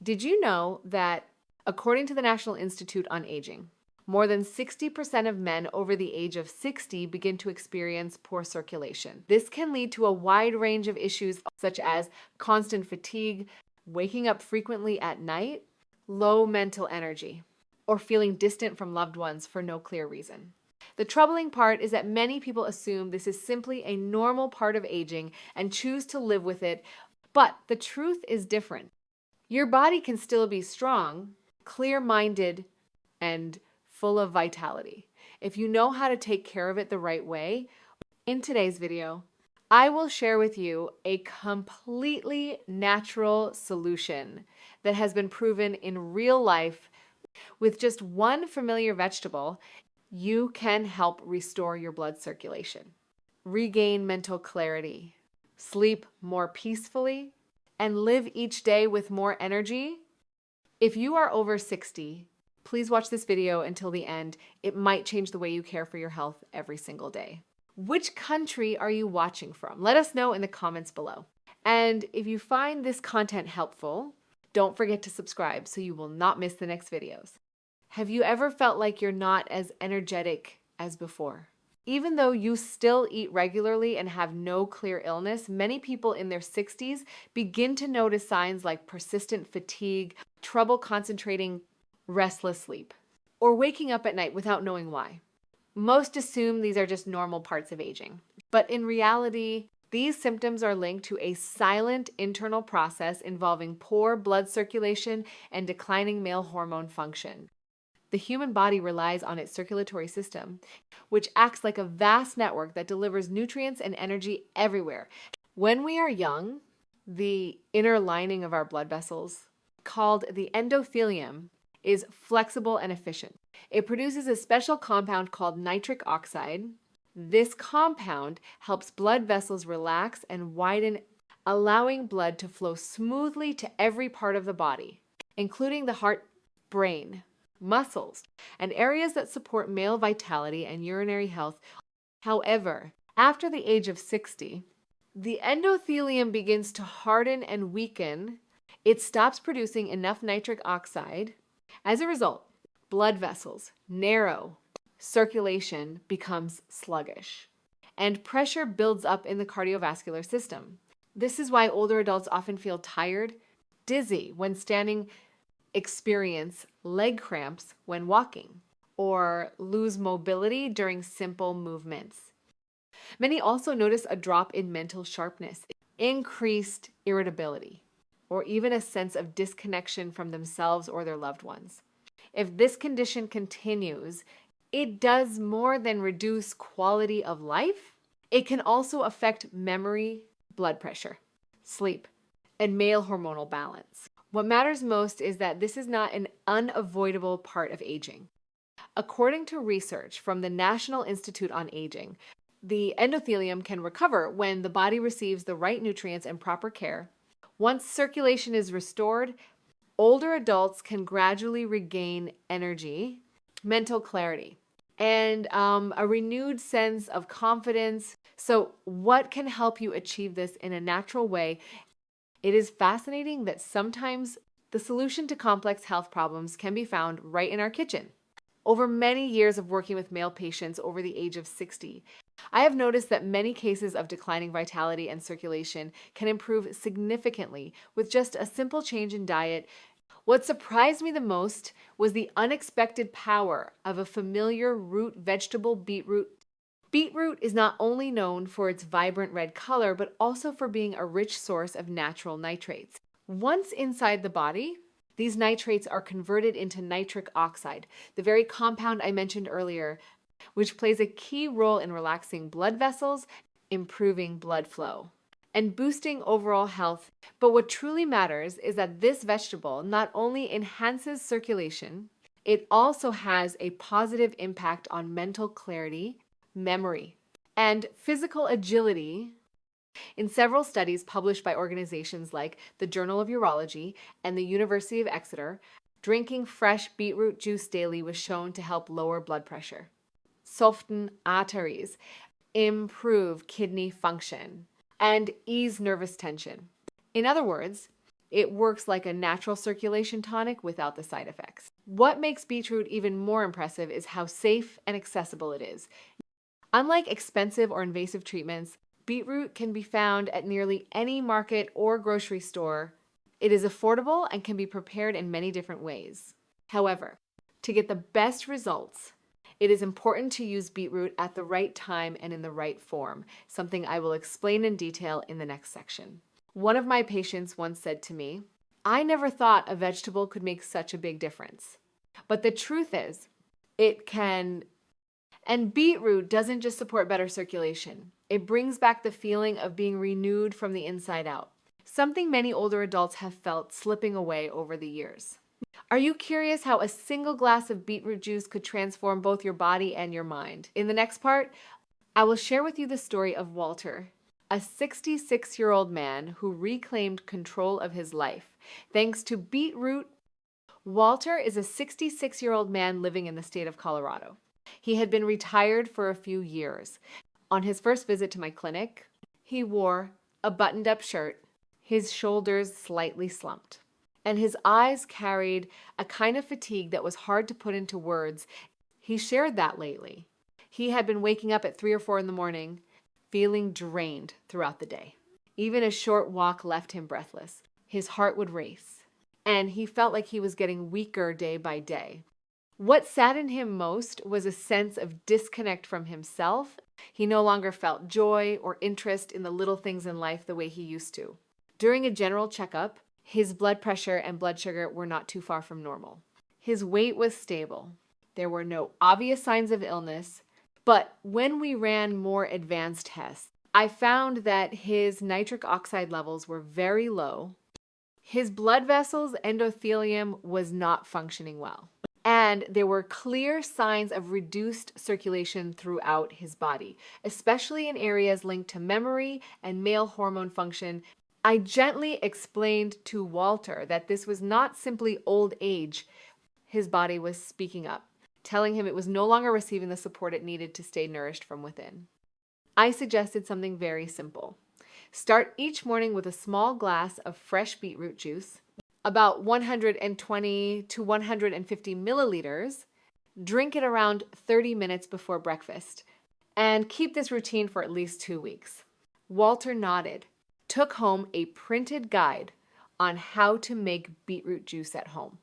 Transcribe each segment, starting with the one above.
Did you know that, according to the National Institute on Aging, more than 60% of men over the age of 60 begin to experience poor circulation? This can lead to a wide range of issues such as constant fatigue, waking up frequently at night, low mental energy, or feeling distant from loved ones for no clear reason. The troubling part is that many people assume this is simply a normal part of aging and choose to live with it, but the truth is different. Your body can still be strong, clear-minded, and full of vitality if you know how to take care of it the right way. In today's video, I will share with you a completely natural solution that has been proven in real life. With just one familiar vegetable, you can help restore your blood circulation, regain mental clarity, sleep more peacefully, and live each day with more energy. If you are over 60, please watch this video until the end. It might change the way you care for your health every single day. Which country are you watching from? Let us know in the comments below. And if you find this content helpful, don't forget to subscribe so you will not miss the next videos. Have you ever felt like you're not as energetic as before? Even though you still eat regularly and have no clear illness, many people in their 60s begin to notice signs like persistent fatigue, trouble concentrating, restless sleep, or waking up at night without knowing why. Most assume these are just normal parts of aging, but in reality, these symptoms are linked to a silent internal process involving poor blood circulation and declining male hormone function. The human body relies on its circulatory system, which acts like a vast network that delivers nutrients and energy everywhere. When we are young, the inner lining of our blood vessels, called the endothelium, is flexible and efficient. It produces a special compound called nitric oxide. This compound helps blood vessels relax and widen, allowing blood to flow smoothly to every part of the body, including the heart, brain, muscles, and areas that support male vitality and urinary health. However, after the age of 60, the endothelium begins to harden and weaken. It stops producing enough nitric oxide. As a result, blood vessels narrow, circulation becomes sluggish, and pressure builds up in the cardiovascular system. This is why older adults often feel tired, dizzy when standing, experience leg cramps when walking, or lose mobility during simple movements. Many also notice a drop in mental sharpness, increased irritability, or even a sense of disconnection from themselves or their loved ones. If this condition continues, it does more than reduce quality of life. It can also affect memory, blood pressure, sleep, and male hormonal balance. What matters most is that this is not an unavoidable part of aging. According to research from the National Institute on Aging, the endothelium can recover when the body receives the right nutrients and proper care. Once circulation is restored, older adults can gradually regain energy, mental clarity, and a renewed sense of confidence. So, what can help you achieve this in a natural way? It is fascinating that sometimes the solution to complex health problems can be found right in our kitchen. Over many years of working with male patients over the age of 60, I have noticed that many cases of declining vitality and circulation can improve significantly with just a simple change in diet. What surprised me the most was the unexpected power of a familiar root vegetable, beetroot. Beetroot is not only known for its vibrant red color, but also for being a rich source of natural nitrates. Once inside the body, these nitrates are converted into nitric oxide, the very compound I mentioned earlier, which plays a key role in relaxing blood vessels, improving blood flow, and boosting overall health. But what truly matters is that this vegetable not only enhances circulation, it also has a positive impact on mental clarity, memory, and physical agility. In several studies published by organizations like the Journal of Urology and the University of Exeter, drinking fresh beetroot juice daily was shown to help lower blood pressure, soften arteries, improve kidney function, and ease nervous tension. In other words, It works like a natural circulation tonic without the side effects. What makes beetroot even more impressive is how safe and accessible it is. Unlike expensive or invasive treatments, beetroot can be found at nearly any market or grocery store. It is affordable and can be prepared in many different ways. However, to get the best results, it is important to use beetroot at the right time and in the right form, something I will explain in detail in the next section. One of my patients once said to me, "I never thought a vegetable could make such a big difference." But the truth is, it can. And beetroot doesn't just support better circulation. It brings back the feeling of being renewed from the inside out, something many older adults have felt slipping away over the years. Are you curious how a single glass of beetroot juice could transform both your body and your mind? In the next part, I will share with you the story of Walter, a 66-year-old man who reclaimed control of his life thanks to beetroot. Walter is a 66-year-old man living in the state of Colorado. He had been retired for a few years. On his first visit to my clinic, he wore a buttoned-up shirt, his shoulders slightly slumped, and his eyes carried a kind of fatigue that was hard to put into words. He shared that lately. He had been waking up at 3 or 4 in the morning, feeling drained throughout the day. Even a short walk left him breathless. His heart would race, and he felt like he was getting weaker day by day. What saddened him most was a sense of disconnect from himself. He no longer felt joy or interest in the little things in life the way he used to. During a general checkup, his blood pressure and blood sugar were not too far from normal. His weight was stable. There were no obvious signs of illness, but when we ran more advanced tests, I found that his nitric oxide levels were very low. His blood vessels' endothelium was not functioning well, and there were clear signs of reduced circulation throughout his body, especially in areas linked to memory and male hormone function. I gently explained to Walter that this was not simply old age. His body was speaking up, telling him it was no longer receiving the support it needed to stay nourished from within. I suggested something very simple. Start each morning with a small glass of fresh beetroot juice, about 120 to 150 milliliters. Drink it around 30 minutes before breakfast, and keep this routine for at least 2 weeks. Walter nodded, took home a printed guide on how to make beetroot juice at home,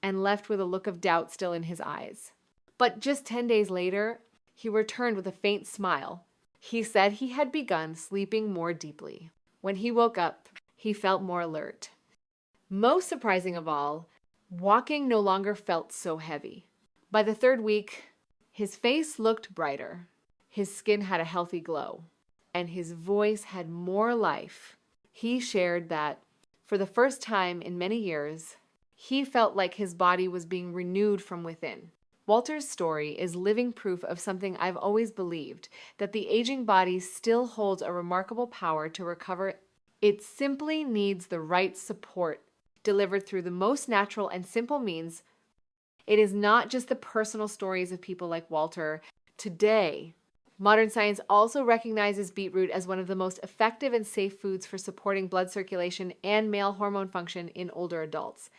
and left with a look of doubt still in his eyes. But just 10 days later, he returned with a faint smile. He said he had begun sleeping more deeply. When he woke up, he felt more alert. Most surprising of all, walking no longer felt so heavy. By the 3rd week, his face looked brighter, his skin had a healthy glow, and his voice had more life. He shared that, for the first time in many years, he felt like his body was being renewed from within. Walter's story is living proof of something I've always believed, that the aging body still holds a remarkable power to recover. It simply needs the right support delivered through the most natural and simple means. It is not just the personal stories of people like Walter. Today, modern science also recognizes beetroot as one of the most effective and safe foods for supporting blood circulation and male hormone function in older adults.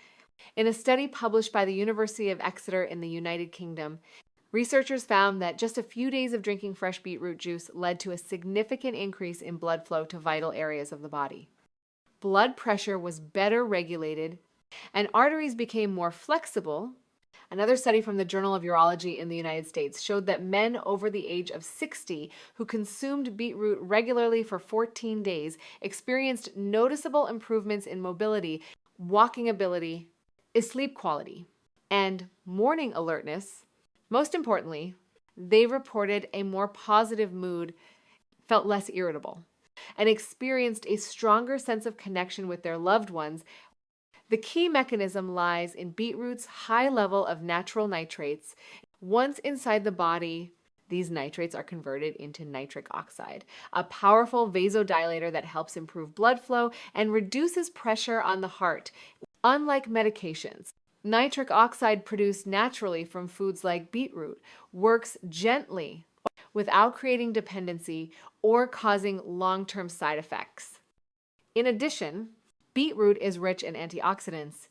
In a study published by the University of Exeter in the United Kingdom, researchers found that just a few days of drinking fresh beetroot juice led to a significant increase in blood flow to vital areas of the body. Blood pressure was better regulated, and arteries became more flexible. Another study from the Journal of Urology in the United States showed that men over the age of 60 who consumed beetroot regularly for 14 days experienced noticeable improvements in mobility, walking ability, sleep quality, and morning alertness. Most importantly, they reported a more positive mood, felt less irritable, and experienced a stronger sense of connection with their loved ones. The key mechanism lies in beetroot's high level of natural nitrates. Once inside the body, these nitrates are converted into nitric oxide, a powerful vasodilator that helps improve blood flow and reduces pressure on the heart. Unlike medications, nitric oxide produced naturally from foods like beetroot works gently without creating dependency or causing long-term side effects. In addition, Beetroot is rich in antioxidants,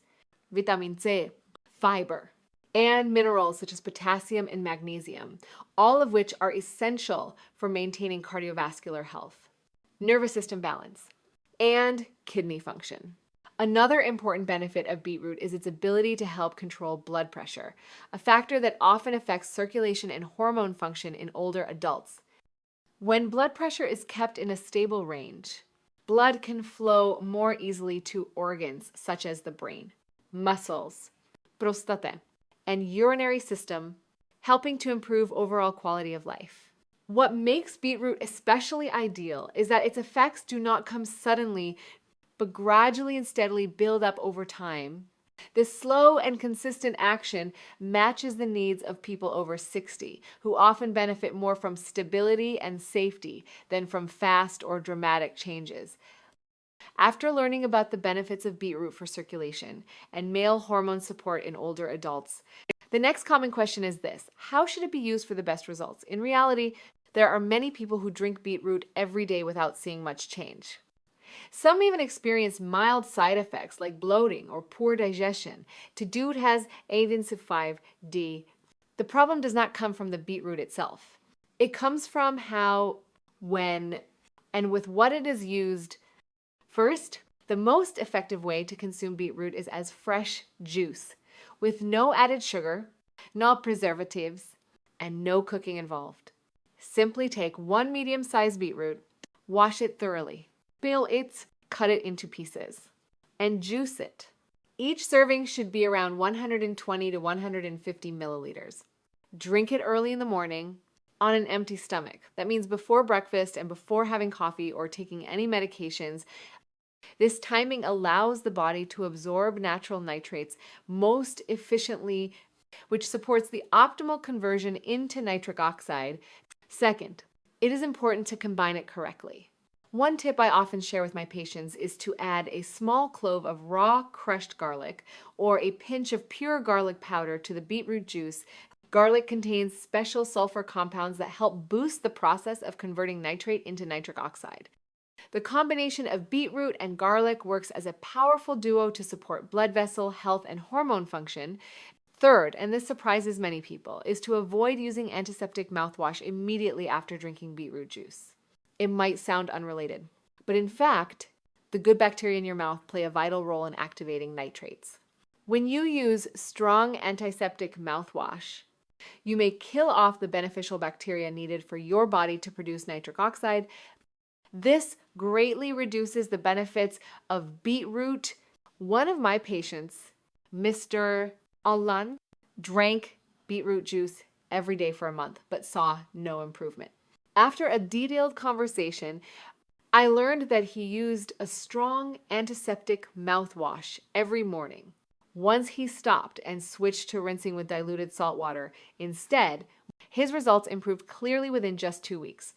vitamin C, fiber, and minerals such as potassium and magnesium, all of which are essential for maintaining cardiovascular health, nervous system balance, and kidney function. Another important benefit of beetroot is its ability to help control blood pressure, a factor that often affects circulation and hormone function in older adults. When blood pressure is kept in a stable range, blood can flow more easily to organs such as the brain, muscles, prostate, and urinary system, helping to improve overall quality of life. What makes beetroot especially ideal is that its effects do not come suddenly, but gradually and steadily build up over time. This slow and consistent action matches the needs of people over 60, who often benefit more from stability and safety than from fast or dramatic changes. After learning about the benefits of beetroot for circulation and male hormone support in older adults, the next common question is this: how should it be used for the best results? In reality, there are many people who drink beetroot every day without seeing much change. Some even experience mild side effects like bloating or poor digestion. To do it has A5D. The problem does not come from the beetroot itself. It comes from how, when, and with what it is used. First, the most effective way to consume beetroot is as fresh juice, with no added sugar, no preservatives, and no cooking involved. Simply take one medium-sized beetroot, wash it thoroughly, peel it, cut it into pieces, and juice it. Each serving should be around 120 to 150 milliliters. Drink it early in the morning on an empty stomach. That means before breakfast and before having coffee or taking any medications. This timing allows the body to absorb natural nitrates most efficiently, which supports the optimal conversion into nitric oxide. Second, it is important to combine it correctly. One tip I often share with my patients is to add a small clove of raw crushed garlic or a pinch of pure garlic powder to the beetroot juice. Garlic contains special sulfur compounds that help boost the process of converting nitrate into nitric oxide. The combination of beetroot and garlic works as a powerful duo to support blood vessel health and hormone function. Third, and this surprises many people, is to avoid using antiseptic mouthwash immediately after drinking beetroot juice. It might sound unrelated, but in fact, the good bacteria in your mouth play a vital role in activating nitrates. When you use strong antiseptic mouthwash, you may kill off the beneficial bacteria needed for your body to produce nitric oxide. This greatly reduces the benefits of beetroot. One of my patients, Mr. Alan, drank beetroot juice every day for a month, but saw no improvement. After a detailed conversation, I learned that he used a strong antiseptic mouthwash every morning. Once he stopped and switched to rinsing with diluted salt water instead, his results improved clearly within just 2 weeks.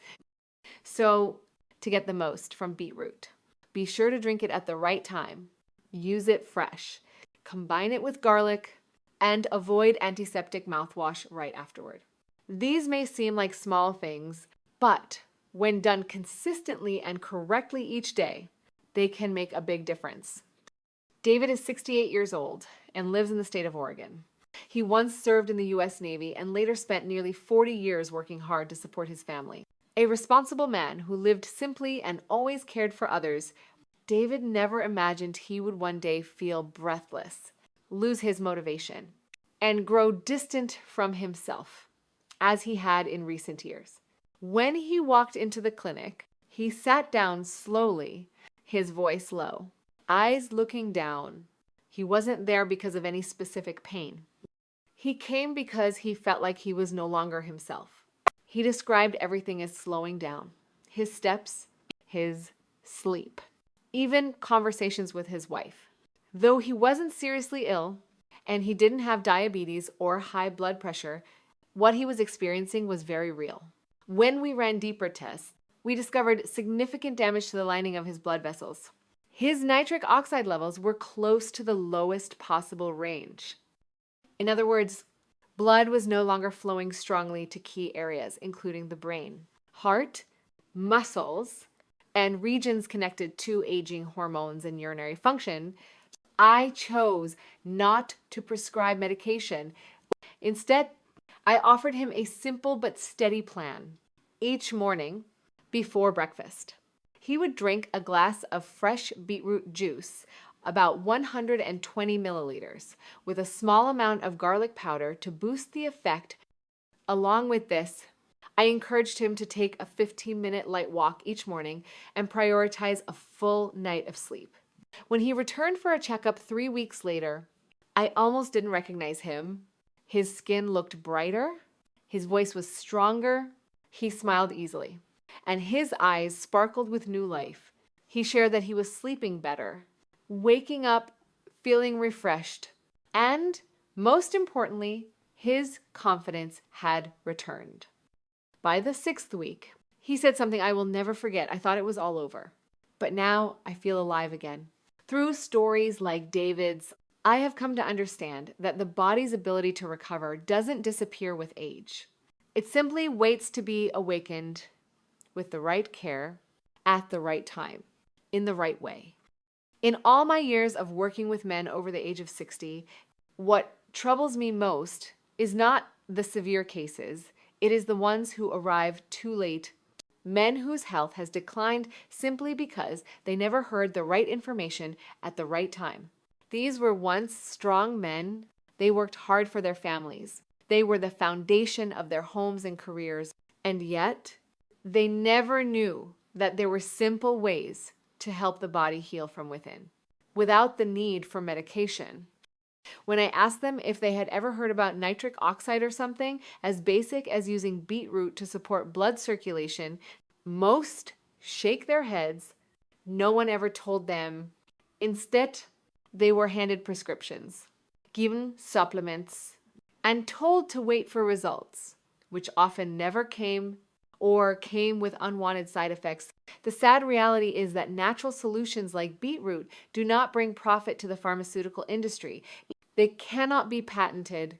So, to get the most from beetroot, be sure to drink it at the right time. Use it fresh. Combine it with garlic and avoid antiseptic mouthwash right afterward. These may seem like small things, but when done consistently and correctly each day, they can make a big difference. David is 68 years old and lives in the state of Oregon. He once served in the U.S. Navy and later spent nearly 40 years working hard to support his family. A responsible man who lived simply and always cared for others, David never imagined he would one day feel breathless, lose his motivation, and grow distant from himself, as he had in recent years. When he walked into the clinic, he sat down slowly, his voice low, eyes looking down. He wasn't there because of any specific pain. He came because he felt like he was no longer himself. He described everything as slowing down, his steps, his sleep, even conversations with his wife. Though he wasn't seriously ill, and he didn't have diabetes or high blood pressure, what he was experiencing was very real. When we ran deeper tests, we discovered significant damage to the lining of his blood vessels. His nitric oxide levels were close to the lowest possible range. In other words, blood was no longer flowing strongly to key areas, including the brain, heart, muscles, and regions connected to aging, hormones, and urinary function, I chose not to prescribe medication. Instead, I offered him a simple but steady plan. Each morning, before breakfast, he would drink a glass of fresh beetroot juice, about 120 milliliters, with a small amount of garlic powder to boost the effect. Along with this, I encouraged him to take a 15-minute light walk each morning and prioritize a full night of sleep. When he returned for a checkup 3 weeks later, I almost didn't recognize him. His skin looked brighter, his voice was stronger, he smiled easily, and his eyes sparkled with new life. He shared that he was sleeping better, waking up feeling refreshed, and, most importantly, his confidence had returned. By the 6th week, he said something I will never forget. I thought it was all over, but now I feel alive again. Through stories like David's, I have come to understand that the body's ability to recover doesn't disappear with age. It simply waits to be awakened with the right care, at the right time, in the right way. In all my years of working with men over the age of 60, what troubles me most is not the severe cases, it is the ones who arrive too late. Men whose health has declined simply because they never heard the right information at the right time. These were once strong men. They worked hard for their families. They were the foundation of their homes and careers. And yet, they never knew that there were simple ways to help the body heal from within, without the need for medication. When I asked them if they had ever heard about nitric oxide or something as basic as using beetroot to support blood circulation, most shake their heads. No one ever told them. Instead, they were handed prescriptions, given supplements, and told to wait for results, which often never came or came with unwanted side effects. The sad reality is that natural solutions like beetroot do not bring profit to the pharmaceutical industry. They cannot be patented.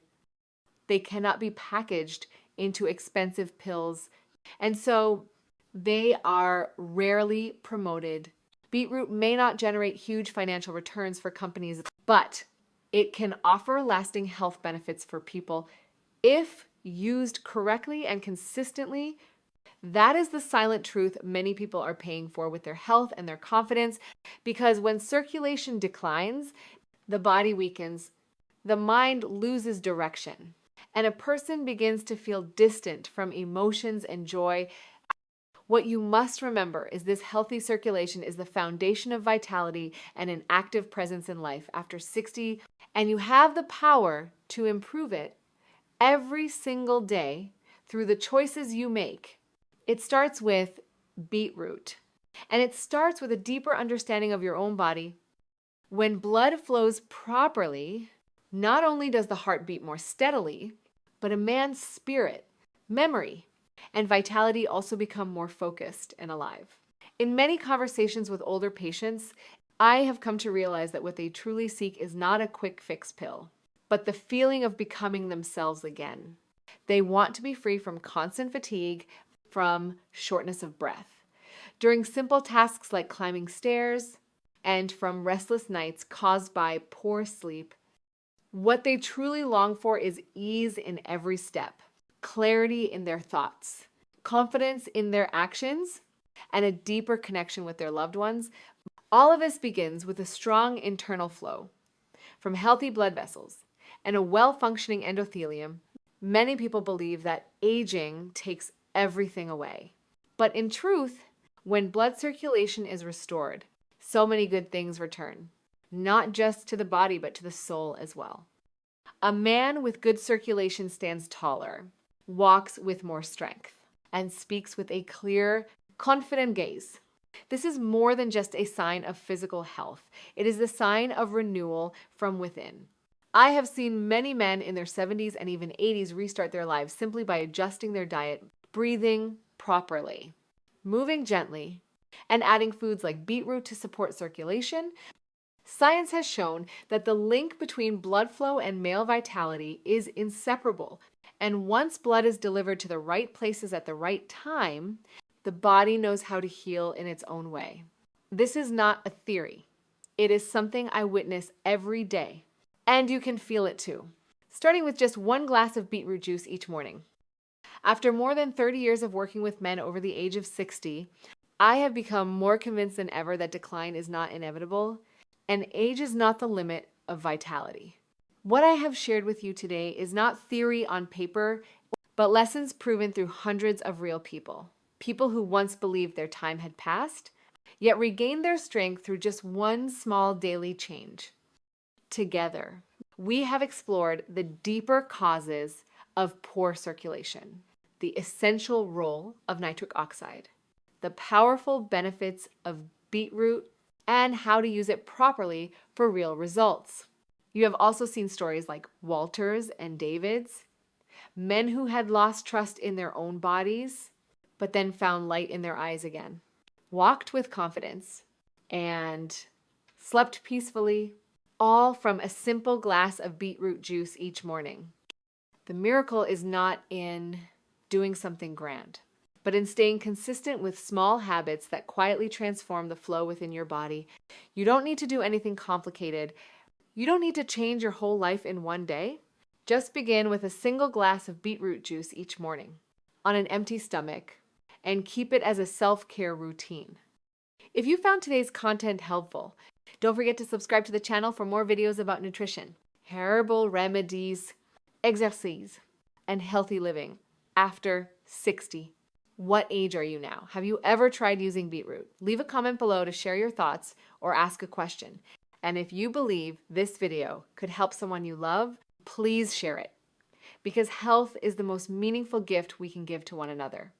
They cannot be packaged into expensive pills. And so they are rarely promoted. Beetroot may not generate huge financial returns for companies, but it can offer lasting health benefits for people if used correctly and consistently. That is the silent truth many people are paying for with their health and their confidence, because when circulation declines, the body weakens, the mind loses direction, and a person begins to feel distant from emotions and joy. What you must remember is this healthy circulation is the foundation of vitality and an active presence in life after 60, and you have the power to improve it every single day through the choices you make. It starts with beetroot, and it starts with a deeper understanding of your own body. When blood flows properly, not only does the heart beat more steadily, but a man's spirit, memory, and vitality also become more focused and alive. In many conversations with older patients, I have come to realize that what they truly seek is not a quick fix pill, but the feeling of becoming themselves again. They want to be free from constant fatigue, from shortness of breath, during simple tasks like climbing stairs, and from restless nights caused by poor sleep. What they truly long for is ease in every step, clarity in their thoughts, confidence in their actions, and a deeper connection with their loved ones. All of this begins with a strong internal flow from healthy blood vessels and a well-functioning endothelium. Many people believe that aging takes everything away. But in truth, when blood circulation is restored, so many good things return, not just to the body, but to the soul as well. A man with good circulation stands taller, walks with more strength, and speaks with a clear, confident gaze. This is more than just a sign of physical health. It is the sign of renewal from within. I have seen many men in their 70s and even 80s restart their lives simply by adjusting their diet, breathing properly, moving gently, and adding foods like beetroot to support circulation. Science has shown that the link between blood flow and male vitality is inseparable. And once blood is delivered to the right places at the right time, The body knows how to heal in its own way. This is not a theory. It is something I witness every day. And you can feel it too. Starting with just 1 glass of beetroot juice each morning. After more than 30 years of working with men over the age of 60, I have become more convinced than ever that decline is not inevitable, and age is not the limit of vitality. What I have shared with you today is not theory on paper, but lessons proven through hundreds of real people. People who once believed their time had passed, yet regained their strength through just one small daily change. Together, we have explored the deeper causes of poor circulation, the essential role of nitric oxide, the powerful benefits of beetroot, and how to use it properly for real results. You have also seen stories like Walter's and David's, men who had lost trust in their own bodies, but then found light in their eyes again, walked with confidence, and slept peacefully, all from a simple glass of beetroot juice each morning. The miracle is not in doing something grand, but in staying consistent with small habits that quietly transform the flow within your body. You don't need to do anything complicated. You don't need to change your whole life in one day. Just begin with a single glass of beetroot juice each morning on an empty stomach and keep it as a self-care routine. If you found today's content helpful, don't forget to subscribe to the channel for more videos about nutrition, herbal remedies, exercise, and healthy living after 60. What age are you now? Have you ever tried using beetroot? Leave a comment below to share your thoughts or ask a question. And if you believe this video could help someone you love, please share it, because health is the most meaningful gift we can give to one another.